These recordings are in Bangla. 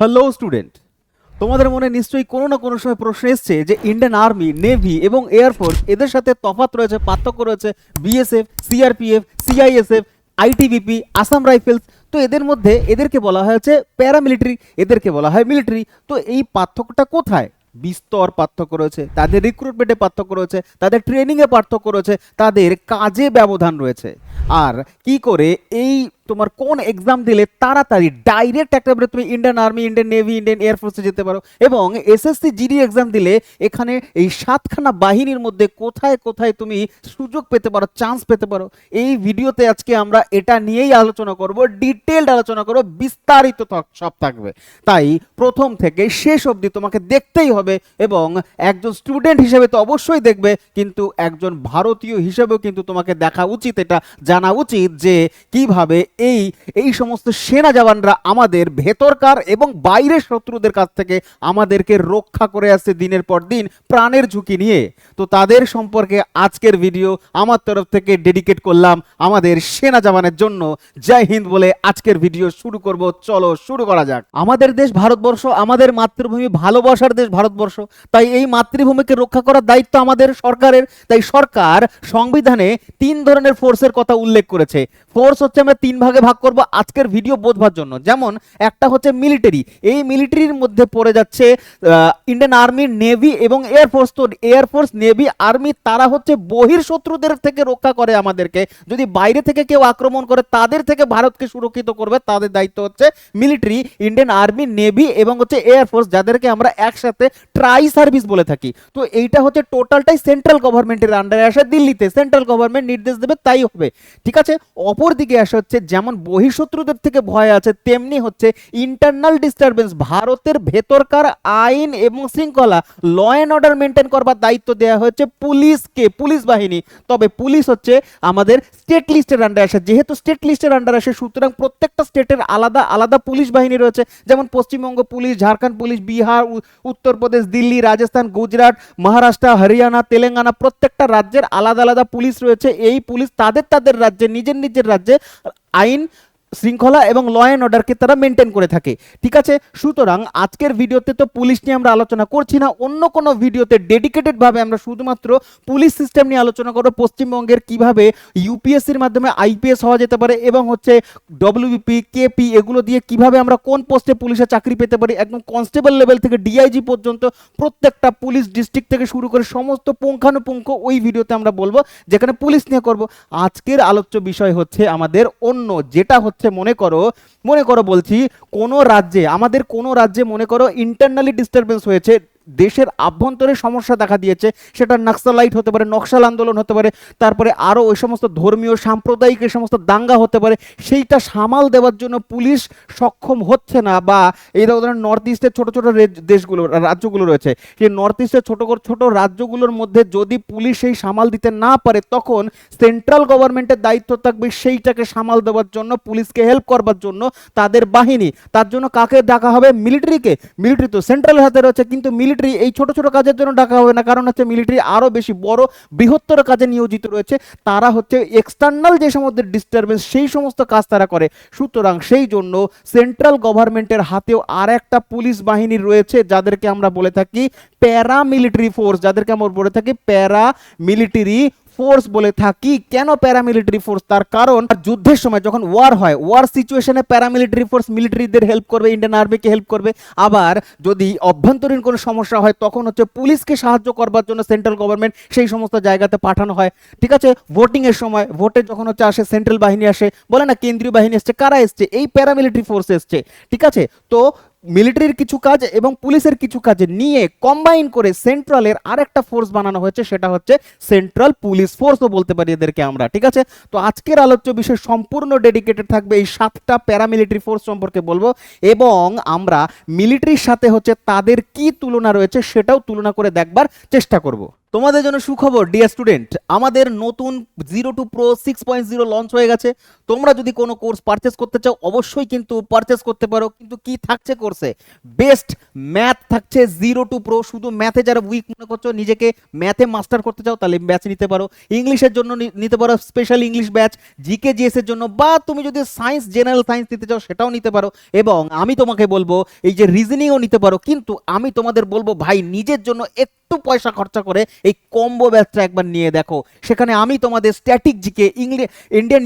হ্যালো স্টুডেন্ট, তোমাদের মনে নিশ্চয়ই কোনো না কোনো সময় প্রশ্ন এসছে যে ইন্ডিয়ান আর্মি, নেভি এবং এয়ারফোর্স এদের সাথে তফাৎ রয়েছে, পার্থক্য রয়েছে। BSF, CRPF, CISF, ITBP, Assam rifles, তো এদের মধ্যে এদেরকে বলা হয়েছে প্যারামিলিটারি, এদেরকে বলা হয় মিলিটারি। তো এই পার্থক্যটা কোথায়? বিস্তর পার্থক্য রয়েছে, তাদের রিক্রুটমেন্টে পার্থক্য রয়েছে, তাদের ট্রেনিংয়ে পার্থক্য রয়েছে, তাদের কাজে ব্যবধান রয়েছে। আর কি করে এই তোমার কোন এক্সাম দিলে তাড়াতাড়ি ডাইরেক্ট একেবারে তুমি Indian army, Indian navy, Indian এয়ারফোর্সে যেতে পারো, এবং এসএসসি জিডি এক্সাম দিলে এখানে এই 7খানা বাহিনীর মধ্যে কোথায় কোথায় তুমি সুযোগ পেতে পারো, চান্স পেতে পারো, এই ভিডিওতে আজকে আমরা এটা নিয়েই আলোচনা করব, ডিটেলড আলোচনা করব, বিস্তারিত সব থাকবে। তাই প্রথম থেকে শেষ অবধি তোমাকে দেখতেই হবে, এবং একজন স্টুডেন্ট হিসেবে তো অবশ্যই দেখবে, কিন্তু একজন ভারতীয় হিসেবেও কিন্তু তোমাকে দেখা উচিত, এটা জানা উচিত যে কিভাবে এই এই সমস্ত সেনা জওয়ানরা আমাদের ভেতরকার এবং বাইরের শত্রুদের কাছ থেকে আমাদেরকে রক্ষা করে আসছে দিনের পর দিন প্রাণের ঝুঁকি নিয়ে। তো তাদের সম্পর্কে আজকের ভিডিও আমার তরফ থেকে ডেডিকেট করলাম আমাদের সেনা জওয়ানের জন্য। জয় হিন্দ বলে আজকের ভিডিও শুরু করব। চলো শুরু করা যাক। আমাদের দেশ ভারতবর্ষ, আমাদের মাতৃভূমি, ভালোবাসার দেশ ভারতবর্ষ। তাই এই মাতৃভূমিকে রক্ষা করার দায়িত্ব আমাদের সরকারের। তাই সরকার সংবিধানে 3 ধরনের ফোর্সের কথা উল্লেখ করেছে। ফোর্স হচ্ছে আমরা 3 ভাগে ভাগ করব আজকের ভিডিও বোঝবার জন্য। যেমন একটা হচ্ছে মিলিটারি, এই মিলিটারির মধ্যে পড়ে যাচ্ছে ইন্ডিয়ান আর্মি, নেভি এবং এয়ারফোর্স। তো এয়ারফোর্স, নেভি, আর্মি তারা হচ্ছে বহির শত্রুদের থেকে রক্ষা করে আমাদেরকে। যদি বাইরে থেকে কেউ আক্রমণ করে তাদের থেকে ভারতকে সুরক্ষিত করবে, তাদের দায়িত্ব হচ্ছে মিলিটারি, ইন্ডিয়ান আর্মি, নেভি এবং হচ্ছে এয়ারফোর্স, যাদেরকে আমরা একসাথে ট্রাই সার্ভিস বলে থাকি। তো এইটা হচ্ছে টোটালটাই সেন্ট্রাল গভর্নমেন্টের আন্ডারে আসে, দিল্লিতে সেন্ট্রাল গভর্নমেন্ট নির্দেশ দেবে তাই হবে, ঠিক আছে। অপরদিকে আসা হচ্ছে যেমন বহিঃশত্রুদের থেকে ভয় আছে, তেমনি হচ্ছে ইন্টারনাল ডিস্টারবেন্স, ভারতের ভেতরকার আইন এবং শৃঙ্খলা, ল অ্যান্ড অর্ডার মেনটেন করবার দায়িত্ব দেওয়া হয়েছে পুলিশকে, পুলিশ বাহিনী। তবে পুলিশ হচ্ছে আমাদের স্টেট লিস্টের আন্ডারে আসে, যেহেতু স্টেট লিস্টের আন্ডারে আসে সুতরাং প্রত্যেকটা স্টেটের আলাদা আলাদা পুলিশ বাহিনী রয়েছে। যেমন পশ্চিমবঙ্গ পুলিশ, ঝাড়খণ্ড পুলিশ, বিহার, উত্তরপ্রদেশ, দিল্লি, রাজস্থান, গুজরাট, মহারাষ্ট্র, হরিয়ানা, তেলেঙ্গানা, প্রত্যেকটা রাজ্যের আলাদা আলাদা পুলিশ রয়েছে। এই পুলিশ তাদের তাদের রাজ্যে, নিজের নিজের রাজ্যে আইন শৃঙ্খলা এবং ল অ্যান্ড অর্ডারকে তারা মেনটেন করে থাকে, ঠিক আছে। সুতরাং আজকের ভিডিওতে তো পুলিশ নিয়ে আমরা আলোচনা করছি না, অন্য কোনো ভিডিওতে ডেডিকেটেড ভাবে আমরা শুধুমাত্র পুলিশ সিস্টেম নিয়ে আলোচনা করব। পশ্চিমবঙ্গের কিভাবে ইউপিএসসির মাধ্যমে আইপিএস হওয়া যেতে পারে, এবং হচ্ছে ডব্লিউবিপি, কেপি, এগুলো দিয়ে কিভাবে আমরা কোন পোস্টে পুলিশের চাকরি পেতে পারি, একদম কনস্টেবল লেভেল থেকে ডিআইজি পর্যন্ত প্রত্যেকটা পুলিশ ডিস্ট্রিক্ট থেকে শুরু করে সমস্ত পুঙ্খানুপুঙ্খ ওই ভিডিওতে আমরা বলবো, যেখানে পুলিশ নিয়ে করব। আজকের আলোচ্য বিষয় হচ্ছে আমাদের অন্য, যেটা হচ্ছে মনে করো বলছি কোনো রাজ্যে, আমাদের কোনো রাজ্যে মনে করো ইন্টারনালি ডিস্টারবেন্স হয়েছে, দেশের আভ্যন্তরে সমস্যা দেখা দিয়েছে, সেটা নাক্সালাইট হতে পারে, নকশাল আন্দোলন হতে পারে, তারপরে আরও ওই সমস্ত ধর্মীয় সাম্প্রদায়িক এই সমস্ত দাঙ্গা হতে পারে, সেইটা সামাল দেওয়ার জন্য পুলিশ সক্ষম হচ্ছে না, বা এই ধরনের নর্থ ইস্টের ছোটো ছোটো দেশগুলো, রাজ্যগুলো রয়েছে, সেই নর্থ ইস্টের ছোটো ছোটো রাজ্যগুলোর মধ্যে যদি পুলিশ সেই সামাল দিতে না পারে, তখন সেন্ট্রাল গভর্নমেন্টের দায়িত্ব থাকবে সেইটাকে সামাল দেওয়ার জন্য, পুলিশকে হেল্প করবার জন্য তাদের বাহিনী। তার জন্য কাকে ডাকা হবে? মিলিটারিকে। মিলিটারি তো সেন্ট্রাল হাতে রয়েছে, কিন্তু মিলিটারি এই ছোট ছোট কাজের জন্য ডাকা হবে না, কারণ হচ্ছে মিলিটারি আরো বেশি বড় বৃহত্তর কাজে নিয়োজিত রয়েছে। তারা হচ্ছে এক্সটার্নাল যে সমস্ত ডিস্টারবেন্স, সেই সমস্ত কাজ তারা করে। সুতরাং সেই জন্য সেন্ট্রাল গভর্নমেন্টের হাতেও আর একটা পুলিশ বাহিনী রয়েছে, যাদেরকে আমরা বলে থাকি প্যারামিলিটারি ফোর্স, যাদেরকে আমরা বলে থাকি প্যারামিলিটারি ফোর্স বলে থাকি। কেন প্যারামিলিটারি ফোর্স? তার কারণ যুদ্ধের সময় যখন ওয়ার হয়, ওয়ার সিচুয়েশনে প্যারামিলিটারি ফোর্স মিলিটারিদের হেল্প করবে, ইন্ডিয়ান আর্মিকে হেল্প করবে। আবার যদি অভ্যন্তরীণ কোনো সমস্যা হয়, তখন হচ্ছে পুলিশকে সাহায্য করবার জন্য সেন্ট্রাল গভর্নমেন্ট সেই সমস্ত জায়গাতে পাঠানো হয়, ঠিক আছে। ভোটিং এর সময়, ভোটে যখন হচ্ছে আসে, সেন্ট্রাল বাহিনী আসে, বলে না কেন্দ্রীয় বাহিনী এসছে, কারা এসছে? এই প্যারামিলিটারি ফোর্স এসছে, ঠিক আছে। তো মিলিটারির কিছু কাজ এবং পুলিশের কিছু কাজ নিয়ে কম্বাইন করে সেন্ট্রালের আরেকটা ফোর্স বানানো হয়েছে, সেটা হচ্ছে সেন্ট্রাল পুলিশ ফোর্সও বলতে পারি এদেরকে আমরা, ঠিক আছে। তো আজকের আলোচ্য বিষয় সম্পূর্ণ ডেডিকেটেড থাকবে এই 7টা প্যারামিলিটারি ফোর্স সম্পর্কে বলবো, এবং আমরা মিলিটারির সাথে হচ্ছে তাদের কি তুলনা রয়েছে সেটাও তুলনা করে দেখবার চেষ্টা করব। তোমাদের জন্য সুখবর ডিয়ার স্টুডেন্ট, আমাদের নতুন 02 Pro 6.0 লঞ্চ হয়ে গেছে। তোমরা যদি কোনো কোর্স পারচেস করতে চাও অবশ্যই কিন্তু পারচেস করতে পারো। কিন্তু কি থাকছে কোর্সে? বেস্ট ম্যাথ থাকছে 02 Pro। শুধু ম্যাথে যারা উইক মনে করছো, নিজেকে ম্যাথে মাস্টার করতে চাও, তাহলে ব্যাচ নিতে পারো। ইংলিশের জন্য নিতে পারো special English batch, GK GS এর জন্য, বা তুমি যদি সায়েন্স জেনারেল সায়েন্স নিতে চাও সেটাও নিতে পারো। এবং আমি তোমাকে বলবো এই যে রিজনিংও নিতে পারো। কিন্তু আমি তোমাদের বলবো ভাই, নিজের জন্য একটু পয়সা খরচা করে এই কম্বো ব্যাচটা একবার নিয়ে দেখো। সেখানে আমি তোমাদের static GK, English, Indian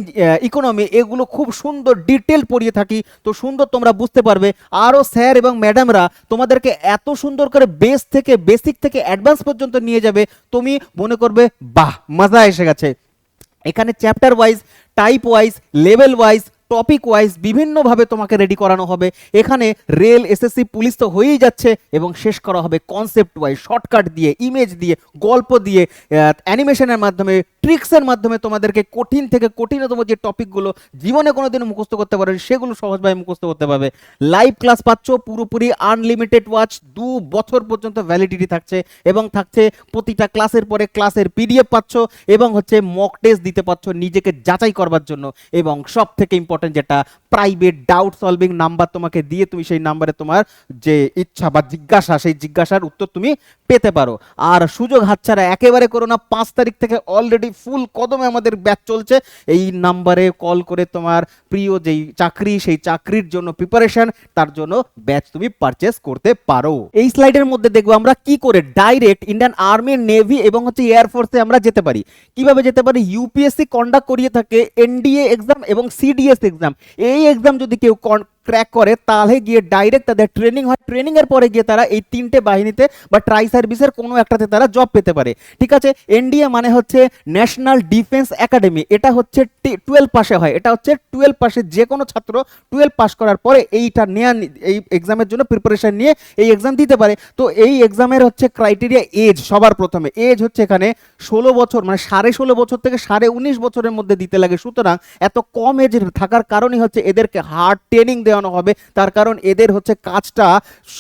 economy এগুলো খুব সুন্দর ডিটেল পড়িয়ে থাকি। তো সুন্দর তোমরা বুঝতে পারবে। আরও স্যার এবং ম্যাডামরা তোমাদেরকে এত সুন্দর করে বেসিক থেকে অ্যাডভান্স পর্যন্ত নিয়ে যাবে, তুমি মনে করবে বাহ মজা এসে গেছে। এখানে chapter wise, type wise, level wise, topic wise বিভিন্নভাবে তোমাকে রেডি করানো হবে। এখানে রেল, এসএসসি, পুলিশ তো হয়েই যাচ্ছে, এবং শেষ করা হবে কনসেপ্ট ওয়াইজ, শর্টকাট দিয়ে, ইমেজ দিয়ে, গল্প দিয়ে, অ্যানিমেশনের মাধ্যমে, ট্রিক্সের মাধ্যমে তোমাদেরকে কঠিন থেকে কঠিনতম যে টপিকগুলো জীবনে কোনোদিন মুখস্থ করতে পারো সেগুলো সহজভাবে মুখস্থ করতে পারবে। লাইভ ক্লাস পাচ্ছ, পুরোপুরি আনলিমিটেড ওয়াচ, 2 বছর পর্যন্ত ভ্যালিডিটি থাকছে, এবং থাকছে প্রতিটা ক্লাসের পরে ক্লাসের পিডিএফ পাচ্ছ, এবং হচ্ছে মক টেস্ট দিতে পারছো নিজেকে যাচাই করবার জন্য। এবং সব থেকে ইম্পর্টেন্ট যেটা, প্রাইভেট ডাউট সলভিং নাম্বার তোমাকে দিয়ে তুমি সেই নাম্বারে তোমার যে ইচ্ছা বা জিজ্ঞাসা, সেই জিজ্ঞাসার উত্তর তুমি পেতে পারো। আর সুযোগ হাতছাড়া একেবারে করো না। 5 তারিখ থেকে অলরেডি ফুল কদমে আমাদের ব্যাচ চলছে। এই নাম্বারে কল করে তোমার প্রিয় যেই চাকরি, সেই চাকরির জন্য প্রিপারেশন, তার জন্য ব্যাচ তুমি পারচেস করতে পারো। এই স্লাইডের মধ্যে দেখবো আমরা কি করে ডাইরেক্ট ইন্ডিয়ান আর্মি, নেভি এবং হচ্ছে এয়ারফোর্সে আমরা যেতে পারি। কিভাবে যেতে পারি? ইউপিএসসি কন্ডাক্ট করিয়ে থাকে এনডিএ এক্সাম এবং সিডিএস এক্সাম। এই এক্সাম যদি কেউ ক্র্যাক করে তাহলে গিয়ে ডাইরেক্ট তাদের ট্রেনিং হয়। ট্রেনিং এর পরে গিয়ে তারা এই 3টে বাহিনীতে বা ট্রাই সার্ভিসের কোনো একটাতে তারা জব পেতে পারে। ঠিক আছে। এনডিএ মানে হচ্ছে ন্যাশনাল ডিফেন্স একাডেমি। এটা হচ্ছে 12 পাশে হয়। এটা হচ্ছে 12 পাশে যে কোনো ছাত্র 12 পাস করার পরে এইটা নেওয়া, এই এক্সামের জন্য প্রিপারেশন নিয়ে এই এক্সাম দিতে পারে। তো এই এক্সামের হচ্ছে ক্রাইটেরিয়া এজ, সবার প্রথমে এজ হচ্ছে এখানে 16 বছর, মানে 16.5 বছর থেকে 19.5 বছরের মধ্যে দিতে লাগে। সুতরাং এত কম এজ থাকার কারণই হচ্ছে এদেরকে হার্ড ট্রেনিং দেওয়ানো হবে। তার কারণ এদের হচ্ছে কাজটা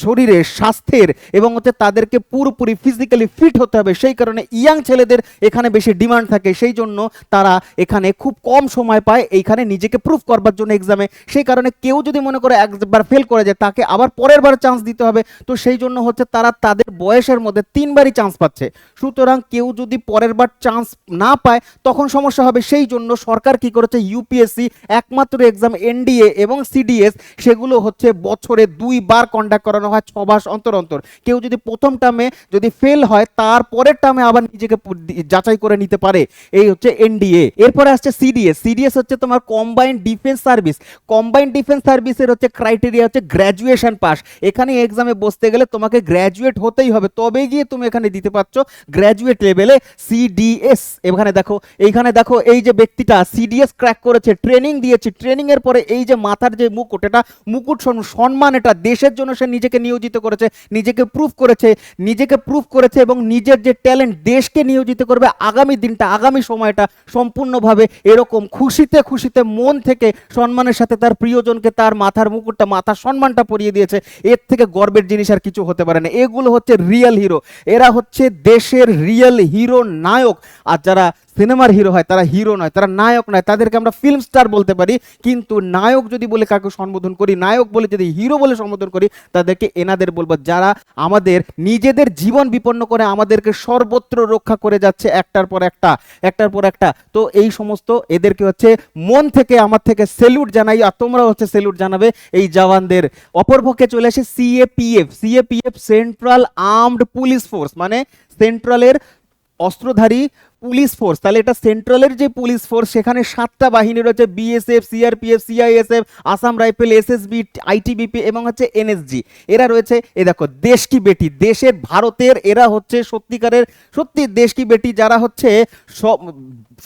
শরীরের, স্বাস্থ্যের, এবং হচ্ছে তাদেরকে পুরোপুরি ফিজিক্যালি ফিট হতে হবে। সেই কারণে ইয়াং ছেলেদের এখানে বেশি ডিমান্ড থাকে। সেই জন্য তারা এখানে খুব কম সময় পায় এইখানে নিজেকে প্রুফ করবার জন্য এক্সামে। সেই কারণে কেউ যদি মনে করে একবার ফেল করে যায়, তাকে আবার পরের বার চান্স দিতে হবে। তো সেই জন্য হচ্ছে তারা তাদের বয়সের মধ্যে 3বারই চান্স পাচ্ছে। সুতরাং কেউ যদি পরের বার চান্স না পায় তখন সমস্যা হবে। সেই জন্য সরকার কি করেছে, ইউপিএসসি একমাত্র এক্সাম এনডিএ এবং সিডিএস, সেগুলো হচ্ছে বছরে 2 বার কন্ডাক্ট করানো হয়, 6 মাস অন্তর অন্তর। কেউ যদি প্রথম টার্মে যদি ফেল হয়, তার পরের টার্মে আবার নিজেকে যাচাই করে নিতে পারে। এই হচ্ছে এনডিএ। এরপরে আসছে সিডিএস। সিডিএস হচ্ছে তোমার combined defence service. Combined defence সার্ভিসের হচ্ছে ক্রাইটেরিয়া হচ্ছে গ্র্যাজুয়েশন পাস। এখানে এক্সামে বসতে গেলে তোমাকে গ্র্যাজুয়েট হতেই হবে, তবেই গিয়ে তুমি এখানে দিতে পারছো গ্র্যাজুয়েট লেভেলে সিডিএস। এইখানে দেখো এই যে ব্যক্তিটা সিডিএস ক্র্যাক করেছে, ট্রেনিং দিয়েছে, ট্রেনিং এর পরে এই যে মাথার যে মুকুট, এটা মুকুট সম্মান, এটা দেশের জন্য সে নিজেকে নিয়োজিত করেছে, নিজেকে প্রুফ করেছে এবং নিজের যে ট্যালেন্ট দেশকে নিয়োজিত করবে। আগামী দিনটা, আগামী সময়টা সম্পূর্ণভাবে এরকম খুশিতে মন থেকে সম্মানের সাথে তার প্রিয়জনকে তার মাথার মুকুটটা, মাথার সম্মানটা পরিয়ে দিয়েছে। এর থেকে গর্বের জিনিস আর কিছু হতে পারে না। এগুলো হচ্ছে রিয়েল হিরো। এরা হচ্ছে দেশের রিয়েল হিরো, নায়ক। আর যারা সিনেমার হিরো হয় তারা হিরো নয়, তারা নায়ক নয়, তাদেরকে আমরা ফিল্ম স্টার বলতে পারি। কিন্তু নায়ক যদি বলে কাউকে সম্বোধন করি, নায়ক বলে যদি হিরো বলে সম্বোধন করি, তাদেরকে এনাদের বলবো, যারা আমাদের নিজেদের জীবন বিপন্ন করে আমাদেরকে সর্বত্র রক্ষা করে যাচ্ছে একটার পর একটা। তো এই সমস্ত এদেরকে হচ্ছে মন থেকে আমার থেকে স্যালুট জানাই, আর তোমরা হচ্ছে স্যালুট জানাবে এই জওয়ানদের। অপরপক্ষে চলে আসে CAPF. Central armed police force, মানে সেন্ট্রালের অস্ত্রধারী পুলিশ ফোর্স। তাহলে এটা সেন্ট্রালের যে পুলিশ ফোর্স, সেখানে 7টা বাহিনী রয়েছে, BSF, CRPF, CISF, Assam rifle, SSB, ITBP এবং হচ্ছে এনএসজি। এরা রয়েছে। এ দেখো দেশ কি বেটি, দেশের ভারতের এরা হচ্ছে সত্যি দেশ কি বেটি, যারা হচ্ছে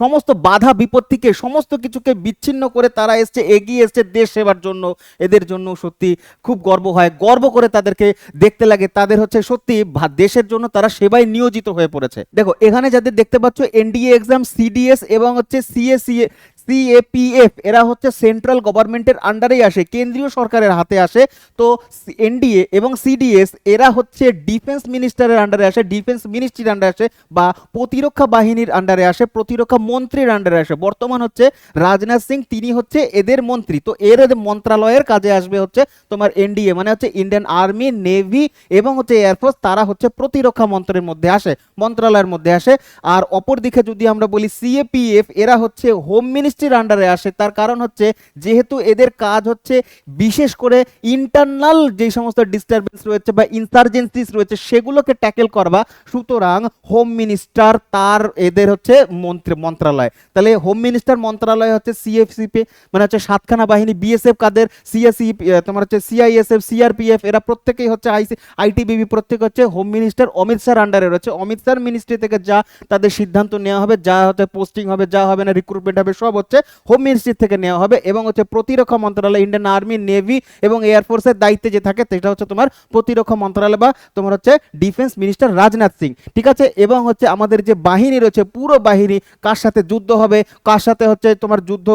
সমস্ত বাধা বিপত্তিকে, সমস্ত কিছুকে বিচ্ছিন্ন করে তারা এগিয়ে এসছে দেশ সেবার জন্য। এদের জন্য সত্যি খুব গর্ব হয়, গর্ব করে তাদেরকে দেখতে লাগে। তাদের হচ্ছে সত্যি দেশের জন্য তারা সেবায় নিয়োজিত হয়ে পড়েছে। দেখো এখানে যাদের দেখতে পাচ্ছ এনডিএ এক্সাম, সিডিএস এবং হচ্ছে সিএপিএফ এরা হচ্ছে সেন্ট্রাল গভর্নমেন্টের আন্ডারেই আসে, কেন্দ্রীয় সরকারের হাতে আসে। তো এনডিএ এবং সিডিএস এরা হচ্ছে ডিফেন্স মিনিস্টারের আন্ডারে আসে, ডিফেন্স মিনিস্ট্রির আন্ডারে আসে, বা প্রতিরক্ষা বাহিনীর আন্ডারে আসে, প্রতিরক্ষা মন্ত্রীর আন্ডারে আসে। বর্তমান হচ্ছে রাজনাথ সিং, তিনি হচ্ছে এদের মন্ত্রী। তো এর মন্ত্রণালয়ের কাজে আসবে হচ্ছে তোমার এনডিএ, মানে হচ্ছে ইন্ডিয়ান আর্মি, নেভি এবং হচ্ছে এয়ারফোর্স, তারা হচ্ছে প্রতিরক্ষা মন্ত্রের মধ্যে আসে, মন্ত্রণালয়ের মধ্যে আসে। আর অপরদিকে যদি আমরা বলি সিএপিএফ, এরা হচ্ছে হোম মিনিস্ট্রির আন্ডারে আসে। তার কারণ হচ্ছে যেহেতু এদের কাজ হচ্ছে বিশেষ করে ইন্টারনাল যে সমস্ত ডিস্টারবেন্স রয়েছে বা ইনসার্জেন্সিস রয়েছে সেগুলোকে ট্যাকেল করবা, সুতরাং হোম মিনিস্টার তার এদের হচ্ছে মন্ত্রণালয়। তাহলে হোম মিনিস্টার মন্ত্রণালয় হচ্ছে সিএফসিপি, মানে হচ্ছে সাতখানা বাহিনী, বিএসএফ কাদের, সিএসি তোমার হচ্ছে সিআইএসএফ, সিআরপিএফ, এরা প্রত্যেকেই হচ্ছে আইটিবিপি, প্রত্যেক হচ্ছে হোম মিনিস্টার অমিত শাহর আন্ডারে রয়েছে। অমিত শাহর মিনিস্ট্রি থেকে যা তাদের সিদ্ধান্ত নেওয়া হবে, যা হচ্ছে পোস্টিং হবে, যা হবে না রিক্রুটমেন্ট হবে, সব হচ্ছে হোম মিনিস্ট্রি থেকে নেওয়া হবে। এবং হচ্ছে প্রতিরক্ষা মন্ত্রণালয়, ইন্ডিয়ান আর্মি, নেভি এবং এয়ারফোর্সের দায়িত্বে যে থাকে সেটা হচ্ছে তোমার প্রতিরক্ষা মন্ত্রণালয় বা তোমার হচ্ছে ডিফেন্স মিনিস্টার রাজনাথ সিং, ঠিক আছে। এবং হচ্ছে আমাদের যে বাহিনী রয়েছে, পুরো বাহিনী কার সাথে যুদ্ধ হবে, কার সাথে হচ্ছে তোমার যুদ্ধ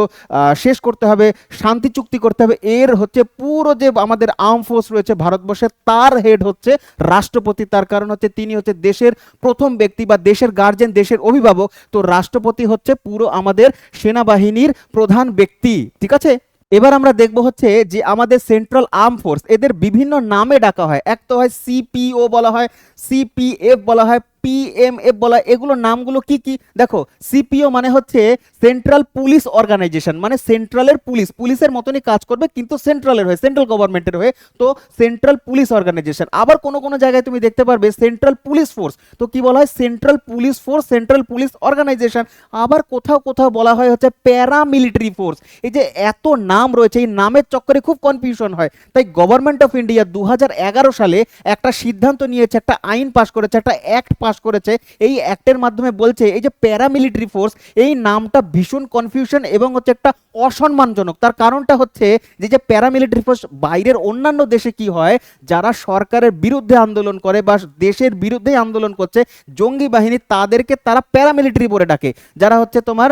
শেষ করতে হবে, শান্তি চুক্তি করতে হবে, এর হচ্ছে পুরো যে আমাদের আর্ম ফোর্স রয়েছে ভারতবর্ষে, তার হেড হচ্ছে রাষ্ট্রপতি। তার কারণ হচ্ছে তিনি হচ্ছে দেশের প্রথম ব্যক্তি বা দেশের গার্জেন, দেশের অভিভাবক। তো রাষ্ট্রপতি হচ্ছে পুরো আমাদের সেনাবাহিনীর প্রধান ব্যক্তি, ঠিক আছে। এবার আমরা দেখব হচ্ছে যে আমাদের সেন্ট্রাল আর্ম ফোর্স, এদের বিভিন্ন নামে ডাকা হয়। এক তো হয় সিপিও বলা হয়, সিপিএফ বলা হয়, পিএমএফ বলা হয়। এগুলো নামগুলো কি কি দেখো, সিপিও মানে হচ্ছে সেন্ট্রাল পুলিশ অর্গানাইজেশন, মানে সেন্ট্রালের পুলিশ, পুলিশের মতনই কাজ করবে কিন্তু সেন্ট্রালের হয়ে, সেন্ট্রাল গভর্নমেন্টের হয়ে। তো সেন্ট্রাল পুলিশ অর্গানাইজেশন। আবার কোনো কোনো জায়গায় তুমি দেখতে পারবে সেন্ট্রাল পুলিশ ফোর্স, তো কি বলা হয়, central police force, central police organisation. আবার কোথাও কোথাও বলা হয় হচ্ছে প্যারামিলিটারি ফোর্স। এই যে এত নাম রয়েছে, এই নামের চক্করে খুব কনফিউশন হয়। তাই গভর্নমেন্ট অফ ইন্ডিয়া 2011 সালে একটা সিদ্ধান্ত নিয়েছে, একটা আইন পাস করেছে, একটা অ্যাক্ট পাস করেছে। এই অ্যাক্টের মাধ্যমে বলছে এই যে প্যারামিলিটারি ফোর্স, এই নামটা ভীষণ কনফিউশন এবং হচ্ছে একটা অসম্মানজনক। তার কারণটা হচ্ছে যে প্যারামিলিটারি ফোর্স বাইরের অন্যান্য দেশে কি হয়, যারা সরকারের বিরুদ্ধে আন্দোলন করে বা দেশের বিরুদ্ধে আন্দোলন করছে, জঙ্গি বাহিনী, তাদেরকে তারা প্যারামিলিটারি বলে ডাকে। যারা হচ্ছে তোমার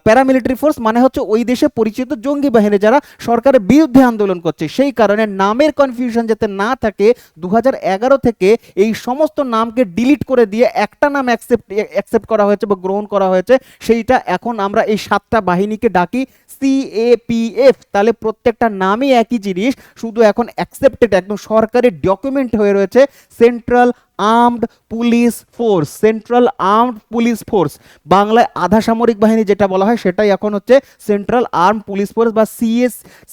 প্যারামিলিটারি ফোর্স মানে হচ্ছে ওই দেশে পরিচিত জঙ্গি বাহিনী, যারা সরকারের বিরুদ্ধে আন্দোলন করছে। সেই কারণে নামের কনফিউশন যাতে না থাকে, 2011 থেকে এই সমস্ত নামকে ডিলিট করে দিয়ে একটা নাম অ্যাকসেপ্ট করা হয়েছে বা গ্রহণ করা হয়েছে, সেইটা এখন আমরা এই 7টা বাহিনীকে ডাকি সিএপিএফ। তাহলে প্রত্যেকটা নামই একই জিনিস, শুধু এখন অ্যাকসেপ্টেড, একদম সরকারি ডকুমেন্ট হয়ে রয়েছে central armed police force, central armed police force. বাংলায় আধা সামরিক বাহিনী যেটা বলা হয় সেটাই এখন হচ্ছে সেন্ট্রাল আর্ম পুলিশ ফোর্স বা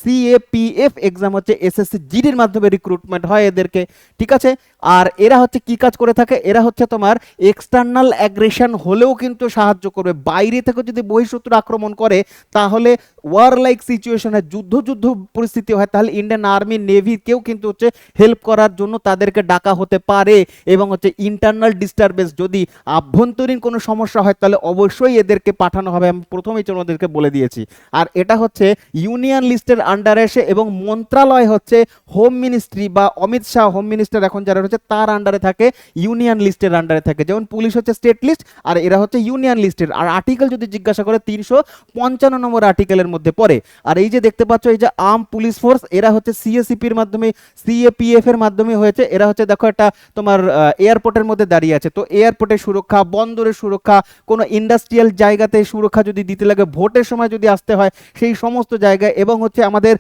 সিএপিএফ। এক্সাম হচ্ছে এসএসসি জিডির মাধ্যমে রিক্রুটমেন্ট হয় এদেরকে, ঠিক আছে। আর এরা হচ্ছে কি কাজ করে থাকে, এরা হচ্ছে তোমার এক্সটার্নাল অ্যাগ্রেশন হলেও কিন্তু সাহায্য করবে। বাইরে থেকে যদি বহিঃশত্রু আক্রমণ করে, তাহলে ওয়ার লাইক সিচুয়েশনে, যুদ্ধ পরিস্থিতি হয়, তাহলে ইন্ডিয়ান আর্মি, নেভি কেউ কিন্তু হচ্ছে হেল্প করার জন্য তাদেরকে ডাকা হতে পারে। এবং হচ্ছে ইন্টারনাল ডিস্টারবেন্স, যদি আভ্যন্তরীণ কোনো সমস্যা হয়, তাহলে অবশ্যই এদেরকে পাঠানো হবে। আমি প্রথমেই তোমাদেরকে বলে দিয়েছি। আর এটা হচ্ছে ইউনিয়ন লিস্টের আন্ডারে এসে, এবং মন্ত্রণালয় হচ্ছে হোম মিনিস্ট্রি বা অমিত শাহ হোম মিনিস্টার এখন যারা রয়েছে তার আন্ডারে থাকে, ইউনিয়ন লিস্টের আন্ডারে থাকে। যেমন পুলিশ হচ্ছে স্টেট লিস্ট আর এরা হচ্ছে ইউনিয়ন লিস্টের। আর আর্টিকেল যদি জিজ্ঞাসা করে 355 নম্বর আর্টিকেলের মধ্যে পড়ে। আর এই যে দেখতে পাচ্ছ, এই যে আর্ম পুলিশ ফোর্স, এরা হচ্ছে সিএসিপির মাধ্যমে, সিএপিএফ এর মাধ্যমে হয়েছে। এরা হচ্ছে দেখো একটা তোমার এয়ারপোর্টের মধ্যে দাঁড়িয়ে আছে, তো এয়ারপোর্টের সুরক্ষা, বন্দরের সুরক্ষা, কোনো ইন্ডাস্ট্রিয়াল জায়গাতে সুরক্ষা যদি দিতে লাগে, ভোটের সময় যদি আসতে হয় সেই সমস্ত জায়গায়, এবং হচ্ছে আমাদের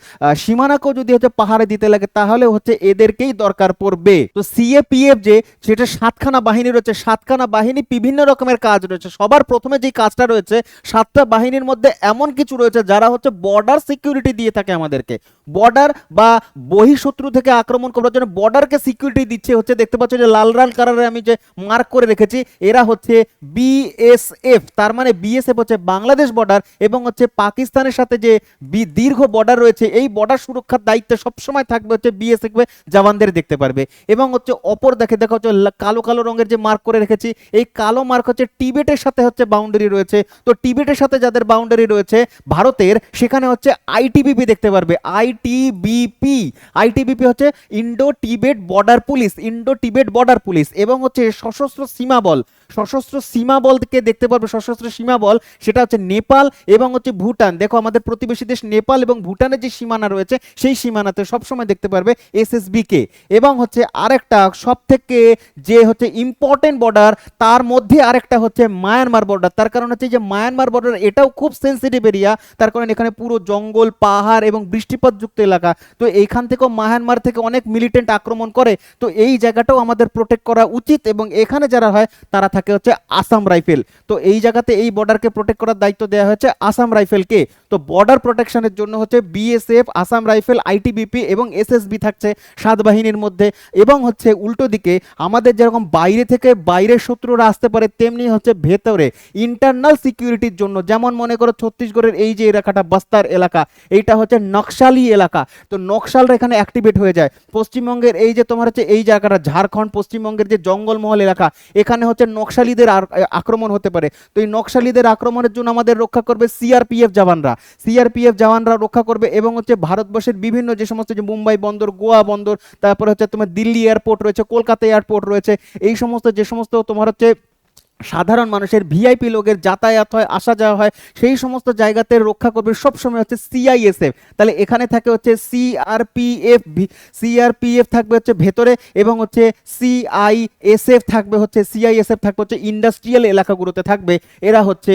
সীমানাকেও যদি হচ্ছে পাহাড়ে দিতে লাগে, তাহলে হচ্ছে এদেরকেই দরকার পড়বে। তো সিএপিএফ যে সেটা 7খানা বাহিনী রয়েছে, 7খানা বাহিনী বিভিন্ন রকমের কাজ রয়েছে। সবার প্রথমে যে কাজটা রয়েছে, 7টা বাহিনীর মধ্যে এমন কিছু রয়েছে যারা হচ্ছে বর্ডার সিকিউরিটি দিয়ে থাকে আমাদেরকে, বর্ডার বা বহিঃশত্রু থেকে আক্রমণ করার জন্য বর্ডারকে সিকিউরিটি দিচ্ছে হচ্ছে, দেখতে পাচ্ছ যে লাল লাল কালারে আমি যে মার্ক করে রেখেছি, এরা হচ্ছে বিএসএফ। তার মানে বিএসএফ হচ্ছে বাংলাদেশ বর্ডার এবং হচ্ছে পাকিস্তানের সাথে যে দীর্ঘ বর্ডার রয়েছে, এই বর্ডার সুরক্ষার দায়িত্বে সবসময় থাকবে হচ্ছে বিএসএফ জওয়ানদের দেখতে পারবে। এবং হচ্ছে অপর দেখো হচ্ছে কালো কালো রঙের যে মার্ক করে রেখেছি, এই কালো মার্ক হচ্ছে টিবেটের সাথে হচ্ছে বাউন্ডারি রয়েছে। তো টিবেটের সাথে যাদের বাউন্ডারি রয়েছে ভারতের, সেখানে হচ্ছে আইটিবিপি দেখতে পারবে, আইটিবিপি হচ্ছে Indo Tibet border police, Indo Tibet border police. এবং হচ্ছে সশস্ত্র সীমা বল, সশস্ত্র সীমা বলকে দেখতে পারবে, সশস্ত্র সীমা বল সেটা হচ্ছে নেপাল এবং হচ্ছে ভুটান। দেখো আমাদের প্রতিবেশী দেশ নেপাল এবং ভুটানের যে সীমানা রয়েছে সেই সীমানাতে সবসময় দেখতে পারবে এসএসবি কে। এবং হচ্ছে আরেকটা সব থেকে যে হচ্ছে ইম্পর্টেন্ট বর্ডার তার মধ্যে আরেকটা হচ্ছে মায়ানমার বর্ডার। তার কারণ হচ্ছে যে মায়ানমার বর্ডার এটাও খুব সেন্সিটিভ এরিয়া, তার কারণ এখানে পুরো জঙ্গল, পাহাড় এবং বৃষ্টিপাতযুক্ত এলাকা। তো এইখান থেকেও মায়ানমার থেকে অনেক মিলিটেন্ট আক্রমণ করে, তো এই জায়গাটাও আমাদের প্রোটেক্ট করা উচিত। এবং এখানে যারা হয় তারা থাকে হচ্ছে আসাম রাইফেল। তো এই জায়গাতে এই বর্ডারকে প্রোটেক্ট করার দায়িত্ব দেওয়া হচ্ছে আসাম রাইফেলকে। তো বর্ডার প্রোটেকশনের জন্য হচ্ছে বিএসএফ, আসাম রাইফেল, আইটিবিপি এবং এসএসবি থাকছে 7 বাহিনীর মধ্যে। এবং হচ্ছে উল্টো দিকে আমাদের যেরকম বাইরে থেকে বাইরের শত্রুরা আসতে পারে, তেমনি হচ্ছে ভেতরে ইন্টারনাল সিকিউরিটির জন্য, যেমন মনে করো ছত্তিশগড়ের এই যে এলাকাটা বস্তার এলাকা, এইটা হচ্ছে নকশালি এলাকা, তো নকশালরা এখানে অ্যাক্টিভেট হয়ে যায়। পশ্চিমবঙ্গের এই যে তোমার হচ্ছে এই জায়গাটা ঝাড়খণ্ড, পশ্চিমবঙ্গের যে জঙ্গলমহল এলাকা, এখানে হচ্ছে নকশালীদের আক্রমণ হতে পারে। তো এই নকশালীদের আক্রমণের জন্য আমাদের রক্ষা করবে সিআরপিএফ জওয়ানরা, সিআরপিএফ জওয়ানরা রক্ষা করবে। এবং হচ্ছে ভারতবর্ষের বিভিন্ন যে সমস্ত যে মুম্বাই বন্দর, গোয়া বন্দর, তারপরে হচ্ছে তোমার দিল্লি এয়ারপোর্ট রয়েছে, কলকাতা এয়ারপোর্ট রয়েছে, এই সমস্ত যে সমস্ত তোমার হচ্ছে সাধারণ মানুষের ভিআইপি লোকের যাতায়াত হয়, আসা যাওয়া হয়, সেই সমস্ত জায়গাতে রক্ষা করবে সবসময় হচ্ছে সিআইএসএফ। তাহলে এখানে থাকে হচ্ছে সিআরপিএফ, সিআরপিএফ থাকবে হচ্ছে ভেতরে, এবং হচ্ছে সিআইএসএফ থাকবে হচ্ছে, সিআইএসএফ থাকবে হচ্ছে ইন্ডাস্ট্রিয়াল এলাকাগুলোতে থাকবে। এরা হচ্ছে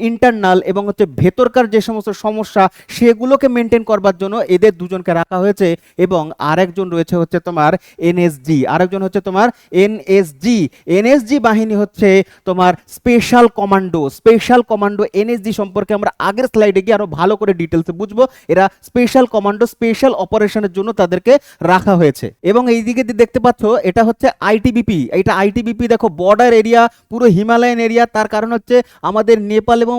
ইন্টারনাল এবং হচ্ছে ভেতরকার যে সমস্ত সমস্যা সেগুলোকে মেনটেন করবার জন্য এদের দুজনকে রাখা হয়েছে। এবং আরেকজন রয়েছে হচ্ছে তোমার এনএসজি, আরেকজন হচ্ছে তোমার এনএসজি। এনএসজি বাহিনী হচ্ছে তোমার special commando. Special commando NSG সম্পর্কে আমরা আগের স্লাইডে গিয়ে আরো ভালো করে ডিটেলসে বুঝবো। এরা স্পেশাল কমান্ডো, স্পেশাল অপারেশনের জন্য তাদেরকে রাখা হয়েছে। এবং এইদিকে দেখতে পাচ্ছ এটা হচ্ছে আইটিবিপি। এটা আইটিবিপি দেখো বর্ডার এরিয়া, পুরো হিমালয়ান এরিয়া। তার কারণ হচ্ছে আমাদের নেপাল এবং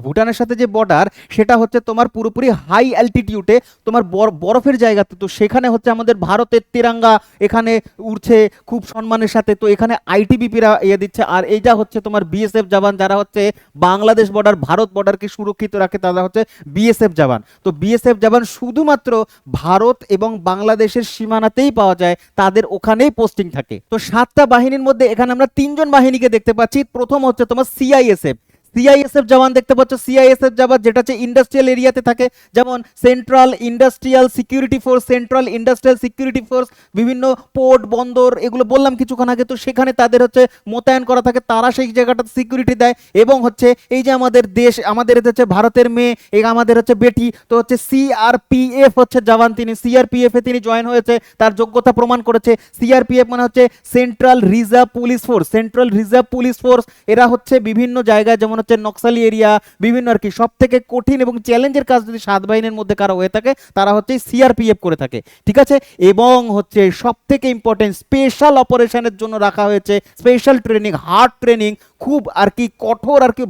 ভুটানের সাথে যে বর্ডার সেটা হচ্ছে তোমার পুরোপুরি হাই অ্যালটিটিউডে, তোমার বরফের জায়গাতে। তো সেখানে হচ্ছে আমাদের ভারতের তিরঙ্গা এখানে উড়ছে খুব সম্মানের সাথে। তো এখানে আইটিবিপিরা ইয়ে দিচ্ছে। আর এইটা হচ্ছে তোমার বিএসএফ জওয়ান, যারা হচ্ছে বাংলাদেশ বর্ডার, ভারত বর্ডারকে সুরক্ষিত রাখে, তারা হচ্ছে বিএসএফ জওয়ান। তো বিএসএফ জওয়ান শুধুমাত্র ভারত এবং বাংলাদেশের সীমানাতেই পাওয়া যায়, তাদের ওখানেই পোস্টিং থাকে। তো 7টা বাহিনীর মধ্যে এখানে আমরা 3জন বাহিনীকে দেখতে পাচ্ছি। প্রথম হচ্ছে তোমার সিআইএসএফ, সিআইএসএফ জওয়ান দেখতে পাচ্ছ। সিআইএসএফ জওয়ান যেটা হচ্ছে ইন্ডাস্ট্রিয়াল এরিয়াতে থাকে, যেমন central industrial security force, central industrial security force, বিভিন্ন পোর্ট বন্দর এগুলো বললাম কিছুক্ষণ আগে। তো সেখানে তাদের হচ্ছে মোতায়েন করা থাকে, তারা সেই জায়গাটাতে সিকিউরিটি দেয়। এবং হচ্ছে এই যে আমাদের দেশ, আমাদের হচ্ছে ভারতের মেয়ে, এই আমাদের হচ্ছে বেটি, তো হচ্ছে সিআরপিএফ হচ্ছে জওয়ান, তিনি সিআরপিএফ এ তিনি জয়েন হয়েছে, তার যোগ্যতা প্রমাণ করেছে। সিআরপিএফ মানে হচ্ছে central reserve police force, central reserve police force. এরা হচ্ছে বিভিন্ন জায়গায়, যেমন হচ্ছে নকশালি এরিয়া, বিভিন্ন আর কি সব থেকে কঠিন এবং চ্যালেঞ্জের কাজ যদি 7 বাহিনীর মধ্যে কারো হয়ে থাকে, তারা হচ্ছে সিআরপিএফ করে থাকে, ঠিক আছে। এবং হচ্ছে সব থেকে ইম্পর্টেন্ট স্পেশাল অপারেশনের জন্য রাখা হয়েছে স্পেশাল ট্রেনিং, হার্ড ট্রেনিং, খুব আর কি কঠোর আর কি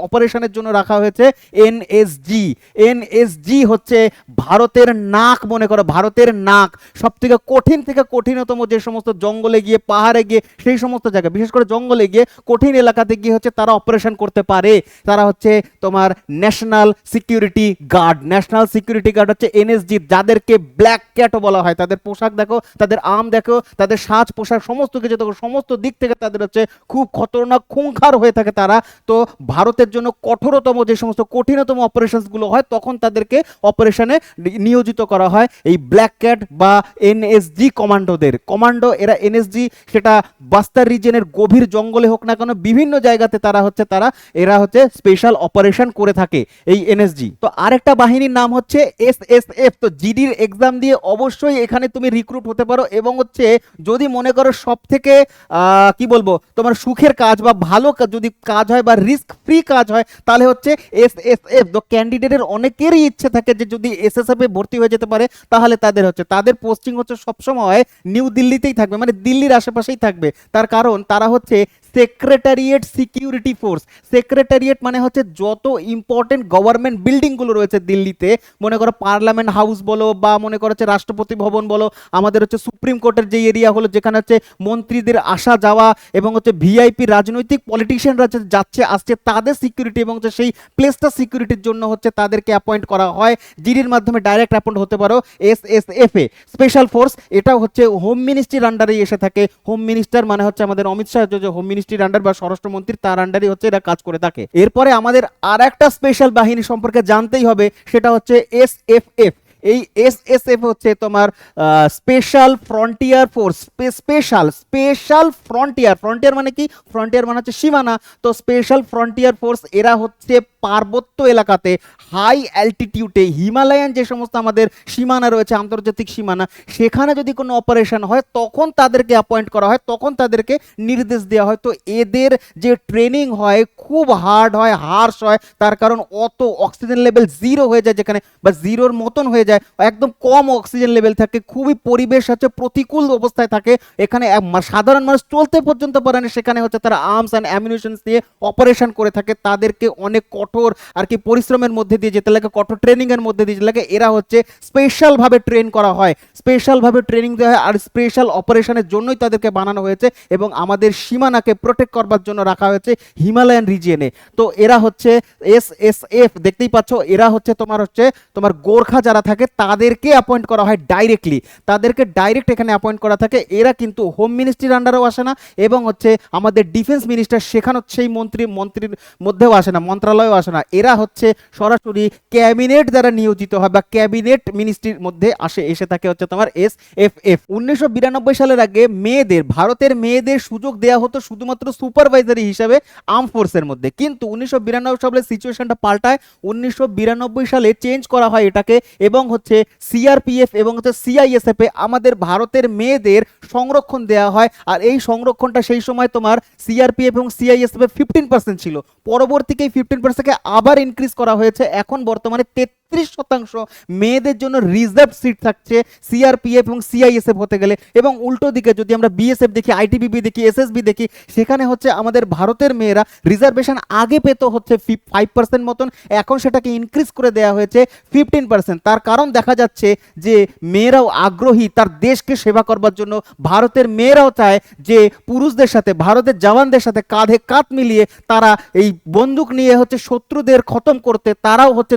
অপারেশনের জন্য রাখা হয়েছে এনএসজি। এনএসজি হচ্ছে ভারতের নাক, মনে করো ভারতের নাক, সব থেকে কঠিন থেকে কঠিনতম যে সমস্ত জঙ্গলে গিয়ে, পাহাড়ে গিয়ে, সেই সমস্ত জায়গা, বিশেষ করে জঙ্গলে গিয়ে, কঠিন এলাকাতে গিয়ে হচ্ছে তারা অপারেশন করতে পারে। তারা হচ্ছে তোমার national security guard. National security guard হচ্ছে এনএসজি, যাদেরকে ব্ল্যাক ক্যাটও বলা হয়। তাদের পোশাক দেখো, তাদের আর্ম দেখো, তাদের সাজ পোশাক সমস্ত কিছু দেখো, সমস্ত দিক থেকে তাদের হচ্ছে খুব খতরনাক, খুঙ্খার হয়ে থাকে তারা। তো ভারতের জন্য কঠোরতম যে সমস্ত কঠিনতম অপারেশনসগুলো হয়, তখন তাদেরকে অপারেশনে নিয়োজিত করা হয় এই ব্ল্যাক ক্যাট বা এনএসজি কমান্ডোদের। কমান্ডো এরা এনএসজি, সেটা বাস্তার রিজনের গভীর জঙ্গলে হোক না কেন, বিভিন্ন জায়গাতে তারা এরা হচ্ছে স্পেশাল অপারেশন করে থাকে এই এনএসজি। তো আরেকটা বাহিনীর নাম হচ্ছে এসএসএফ। তো জিডির এক্সাম দিয়ে অবশ্যই এখানে তুমি রিক্রুট হতে পারো। এবং হচ্ছে যদি মনে করো সব থেকে কি বলবো তোমার সুখের কাজ বা ভালো যদি কাজ হয় বা রিস্ক ফ্রি কাজ হয়, তাহলে হচ্ছে এসএসএফ। তো ক্যান্ডিডেটের অনেকেরই ইচ্ছে থাকে যে যদি এসএসএফ এ ভর্তি হয়ে যেতে পারে, তাহলে তাদের পোস্টিং হচ্ছে সবসময় নিউ দিল্লিতেই থাকবে, মানে দিল্লির আশেপাশেই থাকবে। তার কারণ তারা হচ্ছে সেক্রেটারিয়েট সিকিউরিটি ফোর্স। সেক্রেটারিয়েট মানে হচ্ছে যত ইম্পর্টেন্ট গভর্নমেন্ট বিল্ডিংগুলো রয়েছে দিল্লিতে, মনে করো পার্লামেন্ট হাউস বলো, বা মনে করো হচ্ছে রাষ্ট্রপতি ভবন বলো, আমাদের হচ্ছে সুপ্রিম কোর্টের যে এরিয়া হলো, যেখানে হচ্ছে মন্ত্রীদের আসা যাওয়া এবং হচ্ছে ভিআইপি রাজনৈতিক পলিটিশিয়ানরা যাচ্ছে আসছে, তাদের সিকিউরিটি এবং হচ্ছে সেই প্লেসটা সিকিউরিটির জন্য হচ্ছে তাদেরকে অ্যাপয়েন্ট করা হয়। জিডির মাধ্যমে ডাইরেক্ট অ্যাপয়েন্ট হতে পারো এসএসএফ এ। স্পেশাল ফোর্স, এটা হচ্ছে হোম মিনিস্ট্রির আন্ডারে এসে থাকে। হোম মিনিস্টার মানে হচ্ছে আমাদের অমিত শাহ যে হোম মিনিস্টার মিনিস্ট্রির আন্ডার বা স্বরাষ্ট্রমন্ত্রী তার আন্ডারই হচ্ছে এরা কাজ করে থাকে। এরপরে আমাদের আর একটা স্পেশাল বাহিনী সম্পর্কে জানতেই হবে, সেটা হচ্ছে এসএফএফ। এই এসএসএফ হচ্ছে তোমার special frontier force. Special special frontier, frontier মানে কি? ফ্রন্টিয়ার মানে হচ্ছে সীমানা। তো স্পেশাল ফ্রন্টিয়ার ফোর্স এরা হচ্ছে পার্বত্য এলাকাতে, হাই অ্যালটিটিউডে, হিমালয়ান যে সমস্ত আমাদের সীমানা রয়েছে, আন্তর্জাতিক সীমানা, সেখানে যদি কোনো অপারেশন হয় তখন তাদেরকে অ্যাপয়েন্ট করা হয়, তখন তাদেরকে নির্দেশ দেওয়া হয়। তো এদের যে ট্রেনিং হয় খুব হার্ড হয়, হার্শ হয়, তার কারণ অত অক্সিজেন লেভেল জিরো হয়ে যায় যেখানে, বা জিরোর মতন হয়ে যায়, একদম কম অক্সিজেন লেভেল থাকে, খুবই পরিবেশ হচ্ছে প্রতিকূল অবস্থায় থাকে, এখানে সাধারণ মানুষ চলতে পর্যন্ত পারে না, সেখানে হচ্ছে তারা আর্মস অ্যান্ড অ্যামিউনিশনস দিয়ে অপারেশন করে থাকে। তাদেরকে অনেক কঠোর আর কি পরিশ্রমের মধ্যে দিয়ে যেতে লাগে, কঠোর ট্রেনিং এর মধ্যে দিয়ে যেতে লাগে। এরা হচ্ছে স্পেশাল ভাবে ট্রেন করা হয়, স্পেশাল ভাবে ট্রেনিং দেওয়া হয়, আর স্পেশাল অপারেশনের জন্যই তাদেরকে বানানো হয়েছে এবং আমাদের সীমানাকে প্রোটেক্ট করবার জন্য রাখা হয়েছে হিমালয়ান রিজিয়নে। তো এরা হচ্ছে এসএসএফ, দেখতেই পাচ্ছ, এরা হচ্ছে তোমার গোর্খা যারা থাকে তাদেরকে অ্যাপয়েন্ট করা হয় ডাইরেক্টলি, তাদেরকে ডাইরেক্ট এখানে অ্যাপয়েন্ট করা থাকে। এরা কিন্তু হোম মিনিস্ট্রির আন্ডারেও আসে না এবং হচ্ছে আমাদের ডিফেন্স মিনিস্টার সেখানে সেই মন্ত্রীর মধ্যেও আসে না, মন্ত্রণালয়েও আসে না। এরা হচ্ছে সরাসরি ক্যাবিনেট দ্বারা নিয়োজিত হয় বা ক্যাবিনেট মিনিস্ট্রির মধ্যে এসে থাকে হচ্ছে তোমার এসএফএফ। 1992 সালের আগে ভারতের মেয়েদের সুযোগ দেওয়া হতো শুধুমাত্র সুপারভাইজারি হিসাবে আর্ম ফোর্সের মধ্যে, কিন্তু 1992 সালে সিচুয়েশনটা পাল্টায়। 1992 সালে চেঞ্জ করা হয় এটাকে এবং হচ্ছে সিআরপিএফ এবং হচ্ছে সিআইএসএফ এ আমাদের ভারতের মেয়েদের সংরক্ষণ দেওয়া হয়। আর এই সংরক্ষণটা সেই সময় তোমার সিআরপিএফ এবং সিআইএসএফ এ 15% ছিল, পরবর্তীতে এই 15%কে আবার ইনক্রিজ করা হয়েছে। এখন বর্তমানে 33% মেয়েদের জন্য রিজার্ভ সিট থাকছে সিআরপিএফ এবং সিআইএসএফ হতে গেলে। এবং উল্টো দিকে যদি আমরা বিএসএফ দেখি, আইটিবিপি দেখি, এসএসবি দেখি, সেখানে হচ্ছে আমাদের ভারতের মেয়েরা রিজার্ভেশন আগে পেত হচ্ছে 5% মতন, এখন সেটাকে ইনক্রিজ করে দেওয়া হয়েছে 15%। তার কারণ দেখা যাচ্ছে যে মেয়েরাও আগ্রহী তার দেশকে সেবা করবার জন্য। ভারতের মেয়েরাও চায় যে পুরুষদের সাথে, ভারতের জওয়ানদের সাথে কাঁধে কাঁধ মিলিয়ে তারা এই বন্দুক নিয়ে হচ্ছে শত্রুদের খতম করতে। তারাও হচ্ছে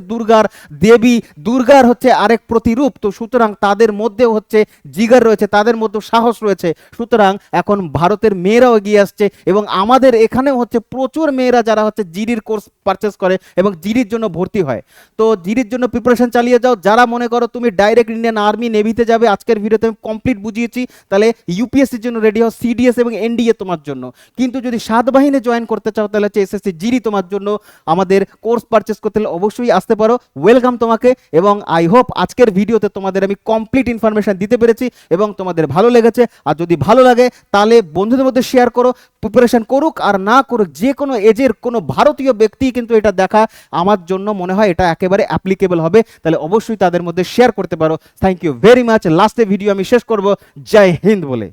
দুর্গার হচ্ছে আরেক প্রতিরূপ। তো সুতরাং তাদের মধ্যেও হচ্ছে জিগার রয়েছে, তাদের মধ্যে সাহস রয়েছে। সুতরাং এখন ভারতের মেয়েরাও এগিয়ে আসছে এবং আমাদের এখানেও হচ্ছে প্রচুর মেয়েরা যারা হচ্ছে জিডির কোর্স পারচেস করে এবং জিডির জন্য ভর্তি হয়। তো জিডির জন্য প্রিপারেশন চালিয়ে যাও। যারা মনে করো তুমি ডাইরেক্ট ইন্ডিয়ান আর্মি নেভিতে যাবে, আজকের ভিডিওতে আমি কমপ্লিট বুঝিয়েছি, তাহলে ইউপিএসসির জন্য রেডি হও, সিডিএস এবং এনডিএ তোমার জন্য। কিন্তু যদি সাত বাহিনী জয়েন করতে চাও তাহলে হচ্ছে এসএসসি জিডি তোমার জন্য। আমাদের কোর্স পারচেস করতে হলে অবশ্যই আসতে পারো, ওয়েলকাম তোমাকে। এবং আই হোপ আজকের ভিডিওতে তোমাদের আমি কমপ্লিট ইনফরমেশন দিতে পেরেছি এবং তোমাদের ভালো লেগেছে। আর যদি ভালো লাগে তাহলে বন্ধুদের মধ্যে শেয়ার করো, প্রিপারেশন করুক আর না করুক, যে কোনো এজের কোনো ভারতীয় ব্যক্তি কিন্তু এটা দেখা আমার জন্য মনে হয় এটা একেবারে অ্যাপ্লিকেবল হবে। তাহলে অবশ্যই তাদের মধ্যে শেয়ার করতে পারো। Thank you very much. লাস্টে ভিডিও আমি শেষ করব জয় হিন্দ বলে।